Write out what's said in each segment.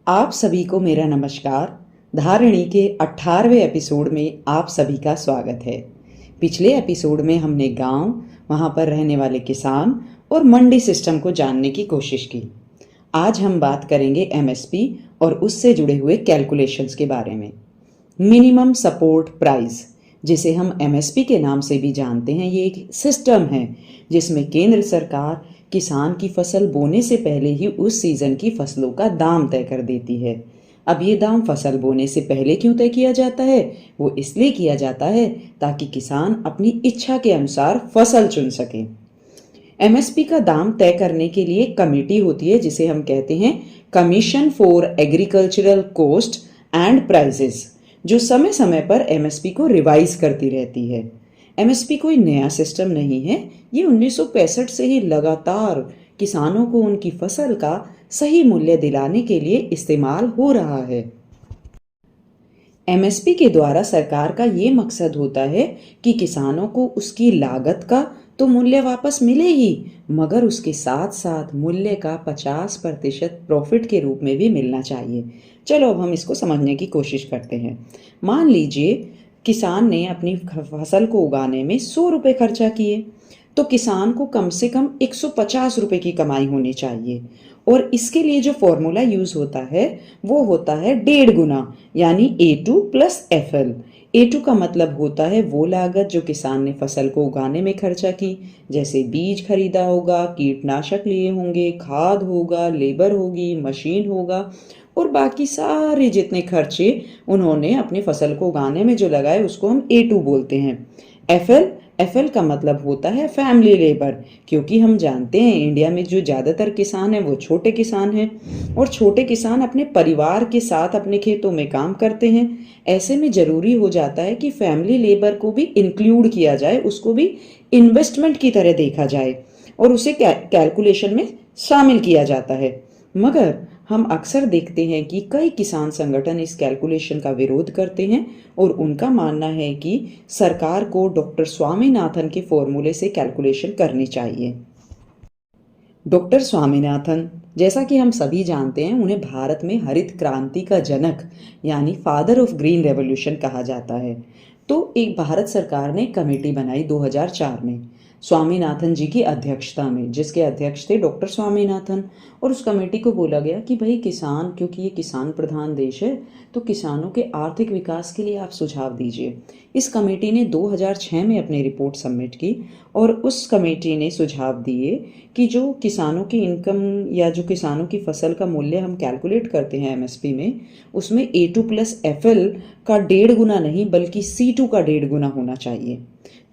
आप सभी को मेरा नमस्कार। धारिणी के 18वें एपिसोड में आप सभी का स्वागत है। पिछले एपिसोड में हमने गांव, वहां पर रहने वाले किसान और मंडी सिस्टम को जानने की कोशिश की। आज हम बात करेंगे एमएसपी और उससे जुड़े हुए कैलकुलेशंस के बारे में। मिनिमम सपोर्ट प्राइस, जिसे हम एमएसपी के नाम से भी जानते हैं, ये एक सिस्टम है जिसमें केंद्र सरकार किसान की फसल बोने से पहले ही उस सीजन की फसलों का दाम तय कर देती है। अब ये दाम फसल बोने से पहले क्यों तय किया जाता है? वो इसलिए किया जाता है ताकि किसान अपनी इच्छा के अनुसार फसल चुन सके। एमएसपी का दाम तय करने के लिए कमेटी होती है जिसे हम कहते हैं commission for agricultural cost and prices, जो समय समय पर एमएसपी को रिवाइज करती रहती है। एमएसपी कोई नया सिस्टम नहीं है, ये 1965 से ही लगातार किसानों को उनकी फसल का सही मूल्य दिलाने के लिए इस्तेमाल हो रहा है। एमएसपी के द्वारा सरकार का ये मकसद होता है कि किसानों को उसकी लागत का तो मूल्य वापस मिले ही, मगर उसके साथ साथ मूल्य का 50% प्रॉफिट के रूप में भी मिलना चाहिए। चलो अब हम इसको समझने की कोशिश करते हैं। मान लीजिए किसान ने अपनी फसल को उगाने में 100 रुपये खर्चा किए, तो किसान को कम से कम 150 रुपये की कमाई होनी चाहिए। और इसके लिए जो फॉर्मूला यूज होता है वो होता है 1.5 गुना, यानी A2 प्लस FL। A2 का मतलब होता है वो लागत जो किसान ने फसल को उगाने में खर्चा की, जैसे बीज खरीदा होगा, कीटनाशक लिए होंगे, खाद होगा, लेबर होगी, मशीन होगा और बाकी सारे जितने खर्चे उन्होंने अपनी फसल को उगाने में जो लगाए उसको हम A2 बोलते हैं। एफएल का मतलब होता है फैमिली लेबर, क्योंकि हम जानते हैं इंडिया में जो ज़्यादातर किसान हैं वो छोटे किसान हैं और छोटे किसान अपने परिवार के साथ अपने खेतों में काम करते हैं। ऐसे में ज़रूरी हो जाता है कि फैमिली लेबर को भी इंक्लूड किया जाए, उसको भी इन्वेस्टमेंट की तरह देखा जाए और उसे कैलकुलेशन में शामिल किया जाता है। मगर हम अक्सर देखते हैं कि कई किसान संगठन इस कैलकुलेशन का विरोध करते हैं और उनका मानना है कि सरकार को डॉक्टर स्वामीनाथन के फॉर्मूले से कैलकुलेशन करनी चाहिए। डॉक्टर स्वामीनाथन, जैसा कि हम सभी जानते हैं, उन्हें भारत में हरित क्रांति का जनक यानी फादर ऑफ ग्रीन रेवोल्यूशन कहा जाता है। तो एक भारत सरकार ने कमेटी बनाई 2004 में स्वामीनाथन जी की अध्यक्षता में, जिसके अध्यक्ष थे डॉक्टर स्वामीनाथन। और उस कमेटी को बोला गया कि भाई किसान, क्योंकि ये किसान प्रधान देश है, तो किसानों के आर्थिक विकास के लिए आप सुझाव दीजिए। इस कमेटी ने 2006 में अपनी रिपोर्ट सबमिट की और उस कमेटी ने सुझाव दिए कि जो किसानों की इनकम या जो किसानों की फसल का मूल्य हम कैलकुलेट करते हैं एमएसपी में, उसमें A2 प्लस FL का 1.5 गुना नहीं बल्कि C2 का 1.5 गुना होना चाहिए।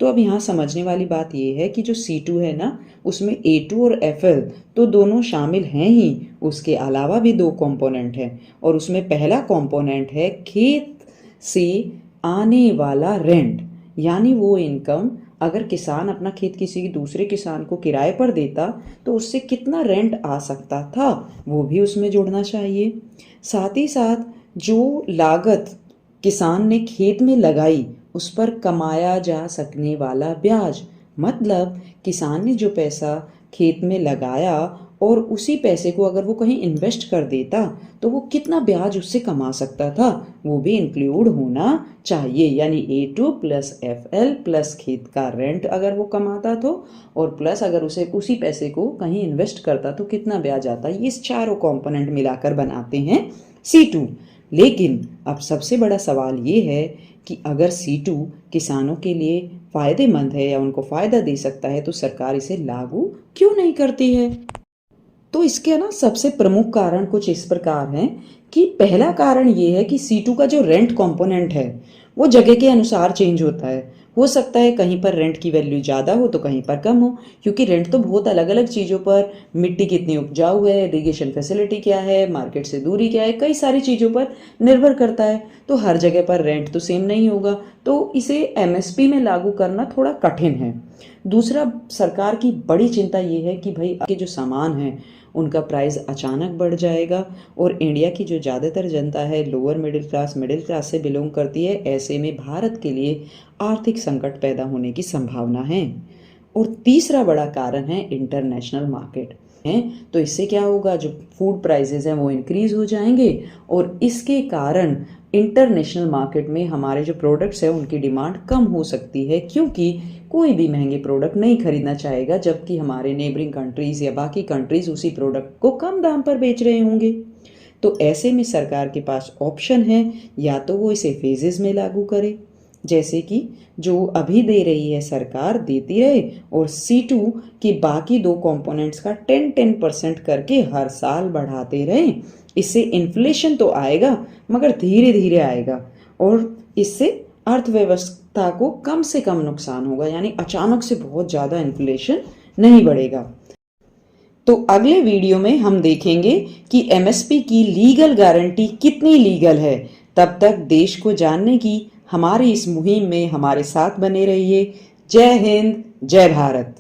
तो अब यहाँ समझने वाली बात ये है कि जो C2 है ना, उसमें A2 और FL तो दोनों शामिल हैं ही, उसके अलावा भी 2 कंपोनेंट हैं और उसमें पहला कंपोनेंट है खेत से आने वाला रेंट, यानी वो इनकम अगर किसान अपना खेत किसी दूसरे किसान को किराए पर देता तो उससे कितना रेंट आ सकता था, वो भी उसमें जोड़ना चाहिए। साथ ही साथ जो लागत किसान ने खेत में लगाई उस पर कमाया जा सकने वाला ब्याज, मतलब किसान ने जो पैसा खेत में लगाया और उसी पैसे को अगर वो कहीं इन्वेस्ट कर देता तो वो कितना ब्याज उससे कमा सकता था, वो भी इंक्लूड होना चाहिए। यानी A2 प्लस FL प्लस खेत का रेंट अगर वो कमाता तो, और प्लस अगर उसे उसी पैसे को कहीं इन्वेस्ट करता तो कितना ब्याज आता, ये चारों कंपोनेंट मिलाकर बनाते हैं C2। लेकिन अब सबसे बड़ा सवाल ये है कि अगर C2 किसानों के लिए फ़ायदेमंद है या उनको फ़ायदा दे सकता है तो सरकार इसे लागू क्यों नहीं करती है? तो इसके ना सबसे प्रमुख कारण कुछ इस प्रकार हैं कि पहला कारण ये है कि C2 का जो रेंट कंपोनेंट है वो जगह के अनुसार चेंज होता है। हो सकता है कहीं पर रेंट की वैल्यू ज़्यादा हो तो कहीं पर कम हो, क्योंकि रेंट तो बहुत अलग अलग चीज़ों पर, मिट्टी कितनी उपजाऊ है, इरिगेशन फैसिलिटी क्या है, मार्केट से दूरी क्या है, कई सारी चीज़ों पर निर्भर करता है। तो हर जगह पर रेंट तो सेम नहीं होगा, तो इसे एमएसपी में लागू करना थोड़ा कठिन है। दूसरा, सरकार की बड़ी चिंता ये है कि भाई आगे जो सामान है उनका प्राइस अचानक बढ़ जाएगा और इंडिया की जो ज़्यादातर जनता है लोअर मिडिल क्लास से बिलोंग करती है, ऐसे में भारत के लिए आर्थिक संकट पैदा होने की संभावना है। और तीसरा बड़ा कारण है इंटरनेशनल मार्केट। हैं तो इससे क्या होगा, जो फूड प्राइसेस हैं वो इंक्रीज हो जाएंगे और इसके कारण इंटरनेशनल मार्केट में हमारे जो प्रोडक्ट्स हैं उनकी डिमांड कम हो सकती है, क्योंकि कोई भी महंगे प्रोडक्ट नहीं खरीदना चाहेगा जबकि हमारे नेबरिंग कंट्रीज़ या बाकी कंट्रीज़ उसी प्रोडक्ट को कम दाम पर बेच रहे होंगे। तो ऐसे में सरकार के पास ऑप्शन है, या तो वो इसे फेजेस में लागू करे, जैसे कि जो अभी दे रही है सरकार देती रहे, और C2 की बाकी दो कंपोनेंट्स का 10-10% करके हर साल बढ़ाते रहे। इससे इन्फ्लेशन तो आएगा मगर धीरे धीरे आएगा और इससे अर्थव्यवस्था को कम से कम नुकसान होगा, यानी अचानक से बहुत ज़्यादा इन्फ्लेशन नहीं बढ़ेगा। तो अगले वीडियो में हम देखेंगे कि MSP की लीगल गारंटी कितनी लीगल है। तब तक देश को जानने की हमारी इस मुहिम में हमारे साथ बने रहिए। जय हिंद, जय भारत।